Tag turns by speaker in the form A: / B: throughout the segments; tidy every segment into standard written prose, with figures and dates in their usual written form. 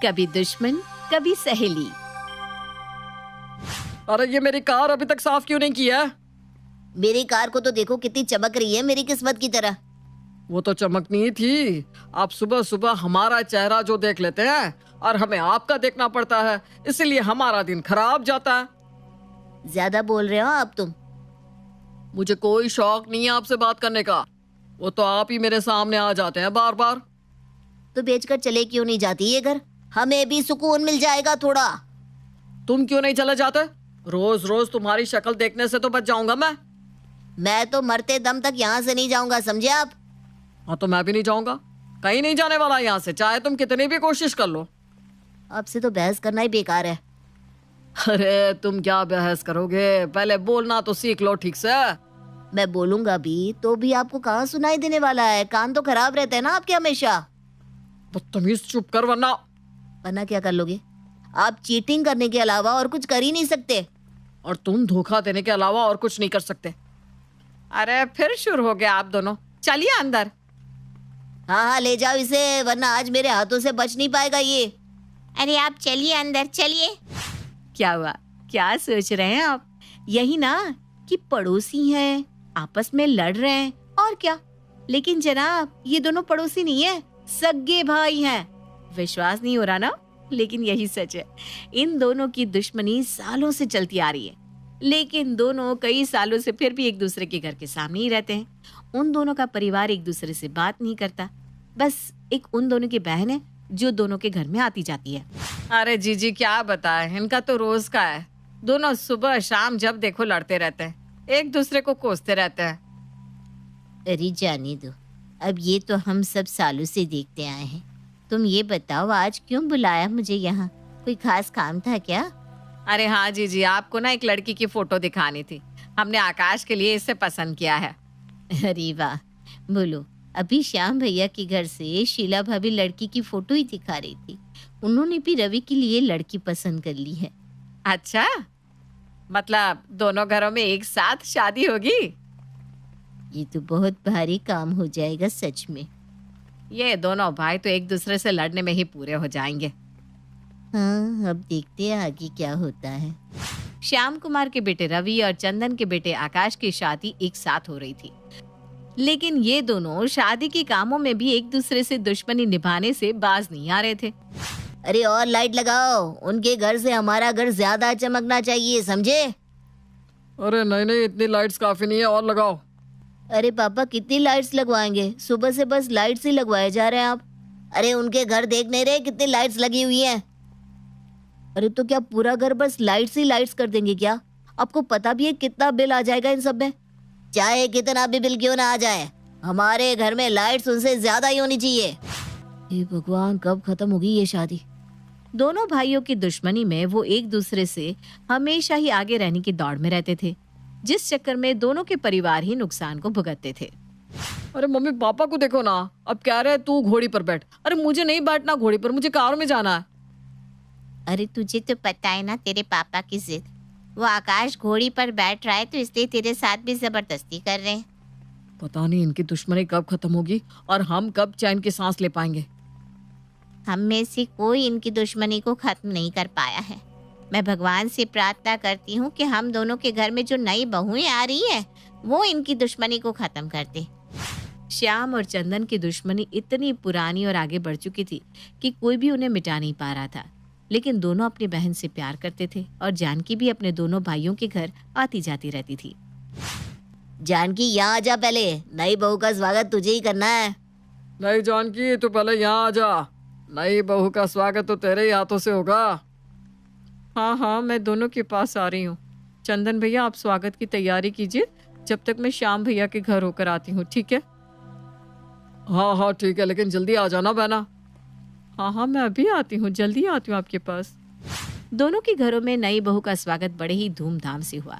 A: कभी दुश्मन कभी सहेली।
B: अरे ये मेरी कार अभी तक साफ क्यों नहीं की है?
C: मेरी कार को तो देखो कितनी चमक रही है, मेरी किस्मत की तरह।
B: वो तो चमकनी ही थी। आप सुबह सुबह हमारा चेहरा जो देख लेते हैं और हमें आपका देखना पड़ता है, इसलिए हमारा दिन खराब जाता है।
C: ज्यादा बोल रहे हो आप तुम।
B: मुझे कोई शौक नहीं है आपसे बात करने का। वो तो आप ही मेरे सामने आ जाते हैं बार बार।
C: तो बेचकर चले क्यों नहीं जाती ये घर? हमें भी सुकून मिल जाएगा थोड़ा।
B: तुम क्यों नहीं चले जाते? रोज रोज तुम्हारी शक्ल देखने से तो बच जाऊंगा मैं
C: तो मरते दम तक यहाँ से नहीं जाऊंगा, समझे आप?
B: हाँ तो मैं भी नहीं जाऊंगा। कहीं नहीं जाने वाला यहाँ से, चाहे तुम कितनी भी कोशिश कर लो।
C: आपसे तो बहस करना ही बेकार है।
B: अरे तुम क्या बहस करोगे? पहले बोलना तो सीख लो ठीक से।
C: मैं बोलूंगा भी तो भी आपको कहाँ सुनाई देने वाला है? कान तो खराब रहते हैं ना आपके हमेशा।
B: बदतमीज, चुप कर वरना
C: क्या कर लोगे? आप चीटिंग करने के अलावा और कुछ कर ही नहीं सकते।
B: और तुम धोखा देने के अलावा और कुछ नहीं कर सकते। अरे फिर शुरू हो गया आप दोनों। चलिए अंदर।
C: हाँ ले जाओ इसे, वरना आज मेरे हाथों से बच नहीं पाएगा ये।
A: अरे आप चलिए अंदर, चलिए। क्या हुआ? क्या सोच रहे हैं आप? यही ना कि पड़ोसी हैं, आपस में लड़ रहे हैं और क्या। लेकिन जनाब ये दोनों पड़ोसी नहीं है, सगे भाई हैं। विश्वास नहीं हो रहा ना, लेकिन यही सच है। इन दोनों की दुश्मनी सालों से चलती आ रही है, लेकिन दोनों कई सालों से फिर भी एक दूसरे के घर के सामने ही रहते हैं। उन दोनों का परिवार एक दूसरे से बात नहीं करता। बस एक उन दोनों की बहन है जो दोनों के घर में आती जाती है।
B: अरे जीजी क्या बताए, इनका तो रोज का है। दोनों सुबह शाम जब देखो लड़ते रहते हैं, एक दूसरे को कोसते रहते हैं।
C: अरे जाने दो, अब ये तो हम सब सालों से देखते आए हैं। तुम ये बताओ आज क्यों बुलाया मुझे यहाँ? कोई खास काम था क्या?
B: अरे हाँ जीजी, आपको ना एक लड़की की फोटो दिखानी थी। हमने आकाश के लिए इसे पसंद किया है।
C: अरे वाह, बोलो। अभी श्याम भैया के घर से शीला भाभी लड़की की फोटो ही दिखा रही थी। उन्होंने भी रवि के लिए लड़की पसंद कर ली है।
B: अच्छा, मतलब दोनों घरों में एक साथ शादी होगी?
C: ये तो बहुत भारी काम हो जाएगा सच में।
B: ये दोनों भाई तो एक दूसरे से लड़ने में ही पूरे हो जाएंगे।
C: हाँ, अब देखते हैं आगे क्या होता है।
A: श्याम कुमार के बेटे रवि और चंदन के बेटे आकाश की शादी एक साथ हो रही थी, लेकिन ये दोनों शादी के कामों में भी एक दूसरे से दुश्मनी निभाने से बाज नहीं आ रहे थे।
C: अरे और लाइट लगाओ, उनके घर से हमारा घर ज्यादा चमकना चाहिए, समझे?
B: अरे नहीं, इतनी लाइट्स काफी नहीं है, और लगाओ।
C: अरे पापा कितनी लाइट्स लगवाएंगे? सुबह से बस लाइट्स ही लगवाए जा रहे हैं आप। अरे उनके घर देख नहीं रहे कितनी लाइट्स लगी हुई हैं? अरे तो क्या पूरा घर बस लाइट्स ही लाइट्स कर देंगे क्या? आपको पता भी है कितना बिल आ जाएगा इन सब में? चाहे कितना भी बिल क्यों ना आ जाए, हमारे घर में लाइट्स उनसे ज्यादा ही होनी चाहिए। हे भगवान, कब खत्म होगी ये शादी?
A: दोनों भाइयों की दुश्मनी में वो एक दूसरे से हमेशा ही आगे रहने की दौड़ में रहते थे, जिस चक्कर में दोनों के परिवार ही नुकसान को भुगतते थे।
B: अरे मम्मी पापा को देखो ना, अब कह रहे तू घोड़ी पर बैठ। अरे मुझे नहीं बैठना घोड़ी पर, मुझे कार में जाना है।
C: अरे तुझे तो पता है ना तेरे पापा की जिद। वो आकाश घोड़ी पर बैठ रहा है तो इसलिए तेरे साथ भी जबरदस्ती कर रहे हैं।
B: पता नहीं इनकी दुश्मनी कब खत्म होगी और हम कब चैन की सांस ले पाएंगे।
C: हम में से कोई इनकी दुश्मनी को खत्म नहीं कर पाया है। मैं भगवान से प्रार्थना करती हूँ कि हम दोनों के घर में जो नई बहुएं आ रही हैं, वो इनकी दुश्मनी को खत्म कर दे।
A: श्याम और चंदन की दुश्मनी इतनी पुरानी और आगे बढ़ चुकी थी कि कोई भी उन्हें मिटा नहीं पा रहा था, लेकिन दोनों अपनी बहन से प्यार करते थे और जानकी भी अपने दोनों भाइयों के घर आती जाती रहती थी।
C: जानकी यहाँ आ जा, पहले नई बहू का स्वागत तुझे ही करना है।
B: नहीं जानकी, तू पहले यहाँ आ जा। नई बहू का स्वागत तो तेरे ही हाथों से होगा।
A: हाँ, मैं दोनों के पास आ रही हूँ। चंदन भैया आप स्वागत की तैयारी कीजिए, जब तक मैं श्याम भैया के घर होकर आती हूँ, ठीक है?
B: हाँ ठीक है, लेकिन जल्दी आ जाना बहना।
A: हाँ, मैं अभी आती हूँ, जल्दी आती हूँ आपके पास। दोनों के घरों में नई बहू का स्वागत बड़े ही धूमधाम से हुआ।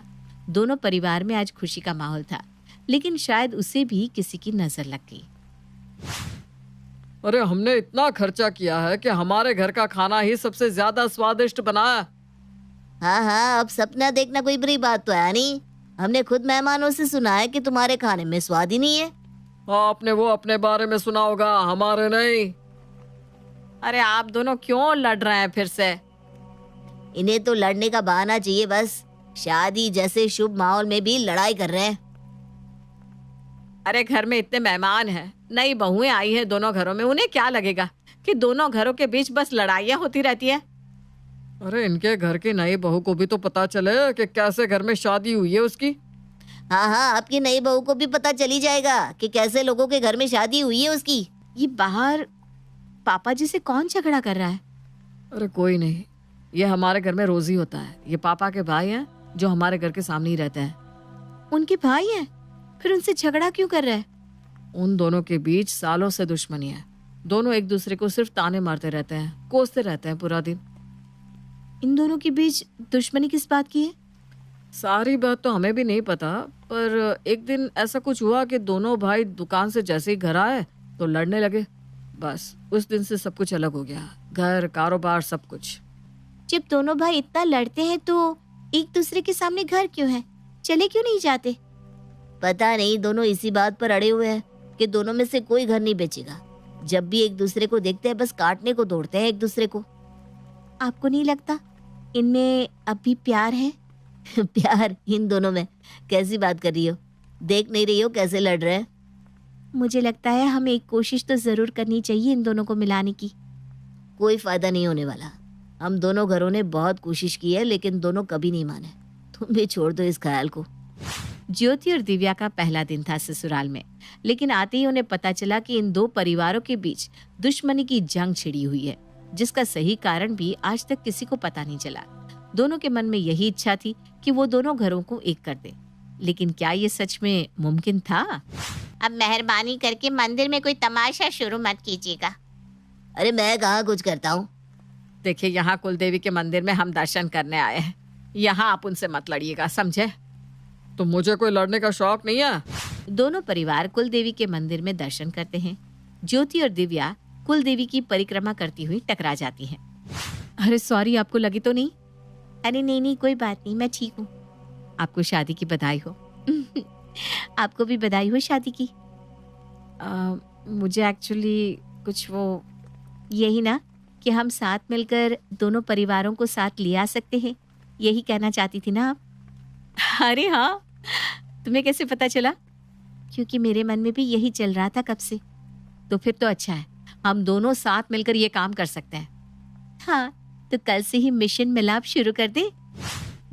A: दोनों परिवार में आज खुशी का माहौल था, लेकिन शायद उसे भी किसी की नजर लग गई।
B: अरे हमने इतना खर्चा किया है कि हमारे घर का खाना ही सबसे ज्यादा स्वादिष्ट बना है।
C: हाँ, अब सपना देखना कोई बुरी बात तो है नहीं। हमने खुद मेहमानों से सुना है कि तुम्हारे खाने में स्वाद ही नहीं है।
B: आपने वो अपने बारे में सुना होगा, हमारे नहीं।
A: अरे आप दोनों क्यों लड़ रहे हैं फिर से?
C: इन्हें तो लड़ने का बहाना चाहिए बस। शादी जैसे शुभ माहौल में भी लड़ाई कर रहे हैं।
A: अरे घर में इतने मेहमान हैं, नई बहुएं आई हैं दोनों घरों में, उन्हें क्या लगेगा कि दोनों घरों के बीच बस लड़ाइयाँ होती रहती है?
B: अरे इनके घर की नई बहू को भी तो पता चले कि कैसे घर में शादी हुई है उसकी।
C: हाँ हाँ, आपकी नई बहू को भी पता चली जाएगा कि कैसे लोगों के घर में शादी हुई है उसकी।
A: ये बाहर पापा जी से कौन झगड़ा कर रहा है?
B: अरे कोई नहीं, ये हमारे घर में रोज ही होता है। ये पापा के भाई हैं जो हमारे घर के सामने ही रहते हैं।
A: उनके भाई हैं? फिर उनसे झगड़ा क्यों कर रहा है?
B: उन दोनों के बीच सालों से दुश्मनी है। दोनों एक दूसरे को सिर्फ ताने मारते रहते हैं, कोसते रहते हैं पूरा दिन।
A: इन दोनों के बीच दुश्मनी किस बात की है?
B: सारी बात तो हमें भी नहीं पता, पर एक दिन ऐसा कुछ हुआ कि दोनों भाई दुकान से जैसे ही घर आए तो लड़ने लगे। बस उस दिन से सब कुछ अलग हो गया, घर, कारोबार, सब कुछ।
A: जब दोनों भाई इतना लड़ते हैं तो एक दूसरे के सामने घर क्यों है? चले क्यों नहीं जाते?
C: पता नहीं, दोनों इसी बात पर अड़े हुए हैं कि दोनों में से कोई घर नहीं बेचेगा। जब भी एक दूसरे को देखते हैं बस काटने को दौड़ते हैं एक दूसरे को।
A: आपको नहीं लगता इनमें अभी प्यार है?
C: प्यार इन दोनों में? कैसी बात कर रही हो? देख नहीं रही हो कैसे लड़ रहे हैं?
A: मुझे लगता है हमें एक कोशिश तो जरूर करनी चाहिए इन दोनों को मिलाने की।
C: कोई फायदा नहीं होने वाला। हम दोनों घरों ने बहुत कोशिश की है लेकिन दोनों कभी नहीं माने। तुम भी छोड़ दो इस ख्याल को।
A: ज्योति और दिव्या का पहला दिन था ससुराल में, लेकिन आते ही उन्हें पता चला कि इन दो परिवारों के बीच दुश्मनी की जंग छिड़ी हुई है, जिसका सही कारण भी आज तक किसी को पता नहीं चला। दोनों के मन में यही इच्छा थी कि वो दोनों घरों को एक कर दे, लेकिन क्या ये सच में मुमकिन था?
D: अब मेहरबानी करके मंदिर में कोई तमाशा शुरू मत कीजिएगा।
C: अरे मैं कहाँ कुछ करता हूँ।
A: देखिए, यहाँ कुलदेवी के मंदिर में हम दर्शन करने आए हैं, यहाँ आप उनसे मत लड़िएगा, समझे?
B: तो मुझे कोई लड़ने का शौक नहीं है।
A: दोनों परिवार कुलदेवी के मंदिर में दर्शन करते हैं। ज्योति और दिव्या कुलदेवी की परिक्रमा करती हुई टकरा जाती हैं। अरे सॉरी, आपको लगी तो नहीं?
D: अरे नहीं, कोई बात नहीं, मैं ठीक हूँ।
A: आपको शादी की बधाई हो।
D: आपको भी बधाई हो शादी की।
A: मुझे एक्चुअली कुछ वो यही ना कि हम साथ मिलकर दोनों परिवारों को साथ ले आ सकते हैं, यही कहना चाहती थी ना आप? अरे हाँ, तुम्हें कैसे पता चला?
D: क्योंकि मेरे मन में भी यही चल रहा था कब से।
A: तो फिर तो अच्छा है, हम दोनों साथ मिलकर ये काम कर सकते हैं।
D: हाँ, तो कल से ही मिशन मिलाप शुरू कर दे।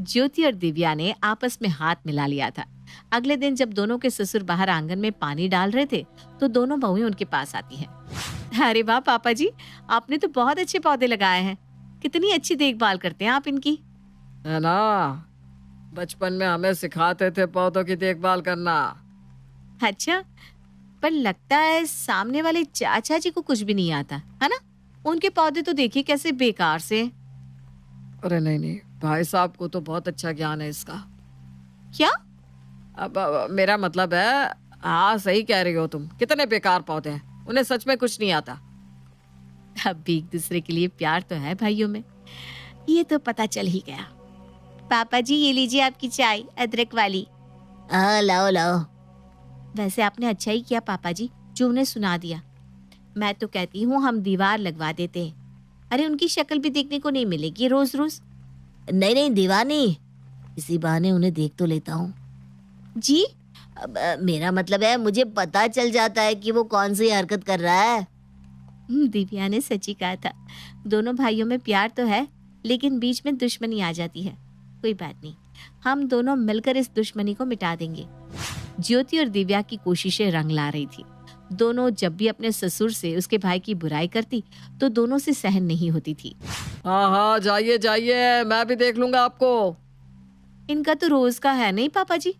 A: ज्योति और दिव्या ने आपस में हाथ मिला लिया था। अगले दिन जब दोनों के ससुर बाहर आंगन में पानी डाल रहे थे तो दोनों बहुएं उनके पास आती हैं। अरे वाह पापा जी, आपने तो बहुत अच्छे पौधे लगाए हैं, कितनी अच्छी देखभाल करते हैं आप इनकी।
B: है ना, बचपन में हमें सिखाते थे पौधों की देखभाल करना।
A: अच्छा, पर लगता है सामने वाले चाचा जी को कुछ भी नहीं आता है ना? उनके पौधे तो देखिए कैसे बेकार से।
B: अरे नहीं, भाई साहब को तो बहुत अच्छा ज्ञान है इसका।
A: क्या?
B: अब मेरा मतलब है, हाँ सही कह रही हो तुम, कितने बेकार पौधे हैं, उन्हें सच में कुछ नहीं आता।
A: अब भी एक दूसरे के लिए प्यार तो है भाइयों में, ये तो पता चल ही गया।
D: पापा जी ये लीजिए आपकी चाय, अदरक वाली।
C: हाँ लाओ लाओ।
D: वैसे आपने अच्छा ही किया पापा जी जो उन्हें सुना दिया। मैं तो कहती हूँ हम दीवार लगवा देते हैं। अरे उनकी शक्ल भी देखने को नहीं मिलेगी रोज रोज।
C: नहीं दीवार नहीं, इसी बहाने उन्हें देख तो लेता हूँ।
D: जी
C: अब मेरा मतलब है मुझे पता चल जाता है कि वो कौन सी हरकत कर रहा है।
D: दिव्या ने सच्ची कहा था, दोनों भाइयों में प्यार तो है लेकिन बीच में दुश्मनी आ जाती है। कोई बात नहीं, हम दोनों मिलकर इस दुश्मनी को मिटा देंगे।
A: ज्योति और दिव्या की कोशिशें रंग ला रही थी। दोनों जब भी अपने ससुर से उसके भाई की बुराई करती तो दोनों से सहन नहीं होती थी।
B: हाँ जाइए जाइए, मैं भी देख लूंगा आपको।
A: इनका तो रोज का है नहीं पापा जी?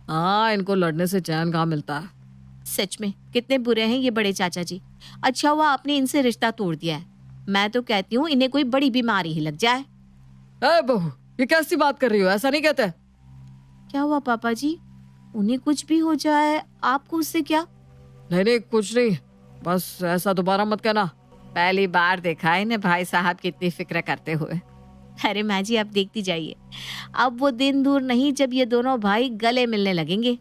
B: हाँ, इनको लड़ने से चैन कहाँ मिलता है।
A: सच में कितने बुरे हैं ये बड़े चाचा जी। अच्छा हुआ आपने इनसे रिश्ता तोड़ दिया है। मैं तो कहती हूँ इन्हें कोई बड़ी बीमारी ही लग जाए।
B: बहू, ये कैसी बात कर रही हो, ऐसा नहीं कहते।
A: क्या हुआ पापा जी? उन्हें कुछ भी हो जाए आपको उससे क्या?
B: नहीं कुछ नहीं, बस ऐसा दोबारा मत कहना।
A: पहली बार देखा है इन्हें भाई साहब की इतनी फिक्र करते हुए। अरे माँ जी आप देखती जाइए, अब वो दिन दूर नहीं जब ये दोनों भाई गले मिलने लगेंगे।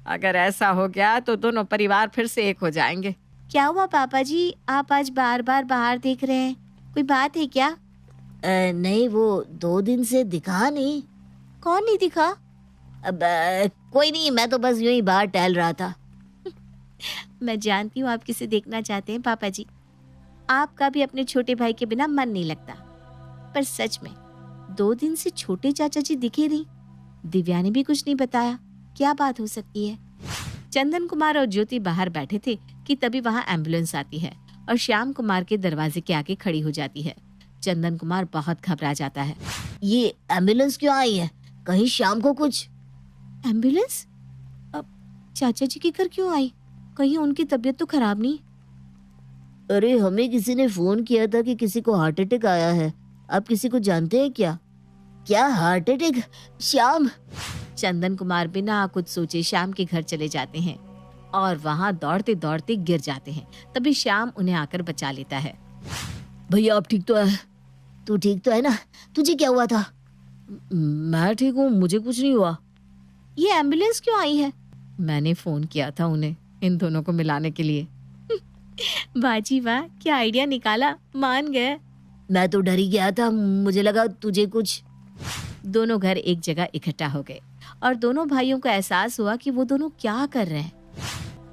A: अगर ऐसा हो गया तो दोनों परिवार फिर से एक हो जाएंगे।
D: क्या हुआ पापा जी, आप आज बार बार बाहर देख रहे हैं, कोई बात है क्या?
C: नहीं, वो 2 दिन से दिखा नहीं।
D: कौन नहीं दिखा?
C: अब कोई नहीं, मैं तो बस यूं ही बाहर टहल रहा था।
D: मैं जानती हूँ आप किसे देखना चाहते हैं पापा जी। आपका भी अपने छोटे भाई के बिना मन नहीं लगता। पर सच में 2 दिन से छोटे चाचा जी दिखे नहीं। दिव्या ने भी कुछ नहीं बताया। क्या बात हो सकती है? चंदन कुमार और ज्योति बाहर बैठे थे कि तभी वहां एम्बुलेंस आती है और श्याम कुमार के दरवाजे के आगे खड़ी हो जाती है। चंदन कुमार बहुत घबरा जाता है।
C: ये एम्बुलेंस क्यों आई है? कहीं शाम को कुछ?
D: एम्बुलेंस? अब चाचा जी के घर क्यों आई? कहीं उनकी तबीयत तो खराब नहीं?
C: अरे, हमें किसी ने फोन किया था कि किसी को हार्ट अटैक आया है। आप किसी को जानते हैं क्या? क्या हार्ट अटैक? श्याम?
D: चंदन कुमार बिना कुछ सोचे श्याम के घर चले जाते हैं और वहां दौड़ते दौड़ते गिर जाते हैं। तभी श्याम उन्हें आकर बचा लेता है।
C: भैया, आप ठीक तो है? तू ठीक तो है ना? तुझे क्या हुआ था?
B: मैं ठीक हूँ, मुझे कुछ नहीं हुआ।
D: ये एम्बुलेंस क्यों आई है?
B: मैंने फोन किया था उन्हें इन दोनों को मिलाने के लिए।
D: बाजी वाह, क्या आइडिया निकाला, मान गए।
C: मैं तो डर ही गया था, मुझे लगा तुझे कुछ।
D: दोनों घर एक जगह इकट्ठा हो गए और दोनों भाइयों को एहसास हुआ कि वो दोनों क्या कर रहे हैं।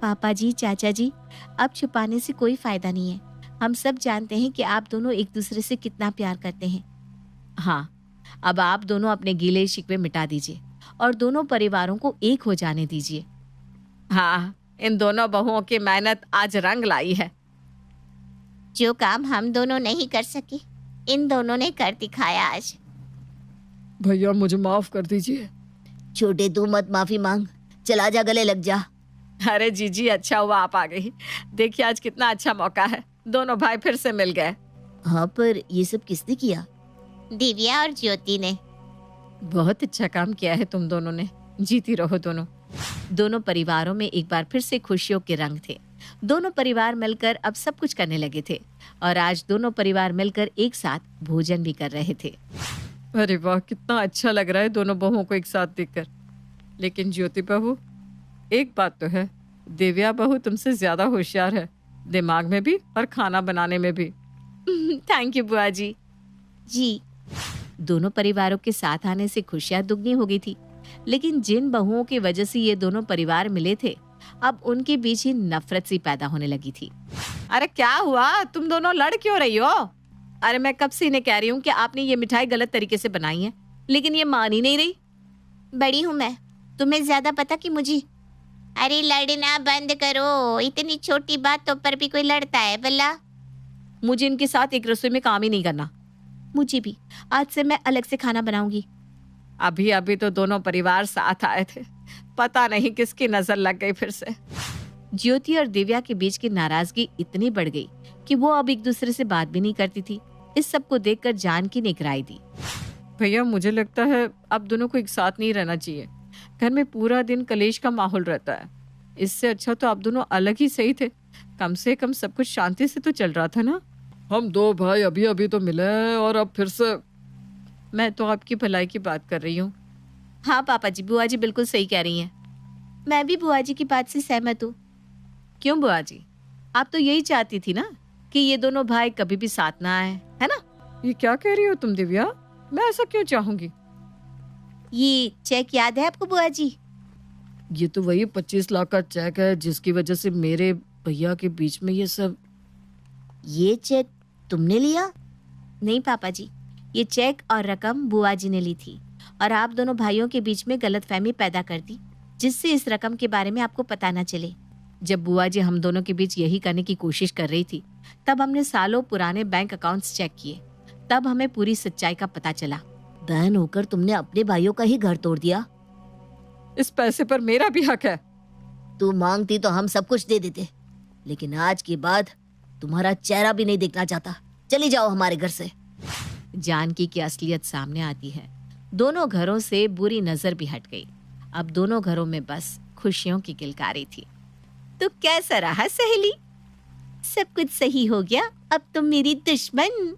D: पापा जी, चाचा जी, अब छुपाने से कोई फायदा नहीं है। हम सब जानते हैं कि आप दोनों एक दूसरे से कितना प्यार करते हैं। हाँ, अब आप दोनों अपने गीले शिकवे मिटा दीजिए और दोनों परिवारों को एक हो जाने दीजिए।
B: हाँ, इन दोनों बहुओं की मेहनत आज रंग लाई है।
D: जो काम हम दोनों नहीं कर सके, इन दोनों ने कर दिखाया आज।
B: भैया, मुझे माफ कर दीजिए।
C: छोटे, तू मत माफी मांग, चला जा, गले लग जा।
B: अरे जीजी, अच्छा हुआ आप आ गई। देखिए आज कितना अच्छा मौका है, दोनों भाई फिर से मिल गए।
C: हाँ, पर ये सब किसने किया?
D: दिव्या और ज्योति ने।
B: बहुत अच्छा काम किया है तुम दोनों ने, जीती रहो दोनों।
D: दोनों परिवारों में एक बार फिर से खुशियों के रंग थे। दोनों परिवार मिलकर अब सब कुछ करने लगे थे और आज दोनों परिवार मिलकर एक साथ भोजन भी कर रहे थे।
B: अरे वाह, कितना अच्छा लग रहा है दोनों बहुओं को एक साथ देखकर। लेकिन ज्योति बहू, एक बात तो है, दिव्या बहू तुमसे ज्यादा होशियार है, दिमाग में भी और खाना बनाने में भी।
D: थैंक यू बुआ जी। जी, दोनों परिवारों के साथ आने से खुशियां दुगनी हो गई थी। लेकिन जिन बहुओं की वजह से ये दोनों परिवार मिले थे, अब उनके बीच ही नफरत सी पैदा होने लगी थी।
B: अरे क्या हुआ, तुम दोनों लड़ क्यों रही हो? अरे मैं कब से इन्हें कह रही हूँ कि आपने ये मिठाई गलत तरीके से बनाई है, लेकिन ये मान ही नहीं रही।
D: बड़ी हूँ मैं, तुम्हें ज्यादा पता कि मुझे। अरे लड़ना बंद करो, इतनी छोटी बातों पर भी कोई लड़ता है भला?
B: मुझे इनके साथ एक रसोई में काम ही नहीं करना।
D: मुझे भी, आज से मैं अलग से खाना बनाऊंगी।
B: अभी अभी तो दोनों परिवार साथ आए थे, पता नहीं किसकी नजर लग गई फिर से।
D: ज्योति और दिव्या के बीच की नाराजगी इतनी बढ़ गई कि वो अब एक दूसरे से बात भी नहीं करती थी। इस सब को देखकर जानकी ने एक राय दी।
B: भैया, मुझे लगता है अब दोनों को एक साथ नहीं रहना चाहिए। घर में पूरा दिन कलेश का माहौल रहता है। इससे अच्छा तो आप दोनों अलग ही सही थे। कम से कम सब कुछ शांति से तो चल रहा था ना। हम दो भाई अभी अभी तो मिले हैं और अब फिर से। मैं तो आपकी भलाई की बात कर रही हूँ।
D: हाँ पापा जी, बुआ जी बिल्कुल सही कह रही हैं। मैं भी बुआ जी की बात से सहमत हूँ।
B: क्यों बुआ जी, आप तो यही चाहती थी ना कि ये दोनों भाई कभी भी साथ ना आए, है ना? ये क्या कह रही हो तुम दिव्या? मैं ऐसा क्यों चाहूंगी?
D: ये चेक याद है आपको बुआ जी?
B: ये तो वही 25 लाख का चेक है जिसकी वजह से मेरे भैया के बीच में ये सब।
C: ये चेक तुमने लिया?
D: नहीं पापा जी, ये चेक और रकम बुआ जी ने ली थी और आप दोनों भाइयों के बीच में गलतफहमी पैदा कर दी, जिससे इस रकम के बारे में आपको पता न चले। जब बुआ जी हम दोनों के बीच यही करने की कोशिश कर रही थी, तब हमने सालों पुराने बैंक अकाउंट्स चेक किए। तब हमें पूरी सच्चाई का पता चला।
C: बहन होकर तुमने अपने भाइयों का ही घर तोड़ दिया।
B: इस पैसे पर मेरा भी हक है।
C: तू मांगती तो हम सब कुछ दे देते, लेकिन आज के बाद तुम्हारा चेहरा भी नहीं देखना चाहता। चली जाओ हमारे घर से।
D: जानकी की असलियत सामने आती है। दोनों घरों से बुरी नजर भी हट गई। अब दोनों घरों में बस खुशियों की किलकारी थी। तो कैसा रहा सहेली? सब कुछ सही हो गया, अब तुम मेरी दुश्मन।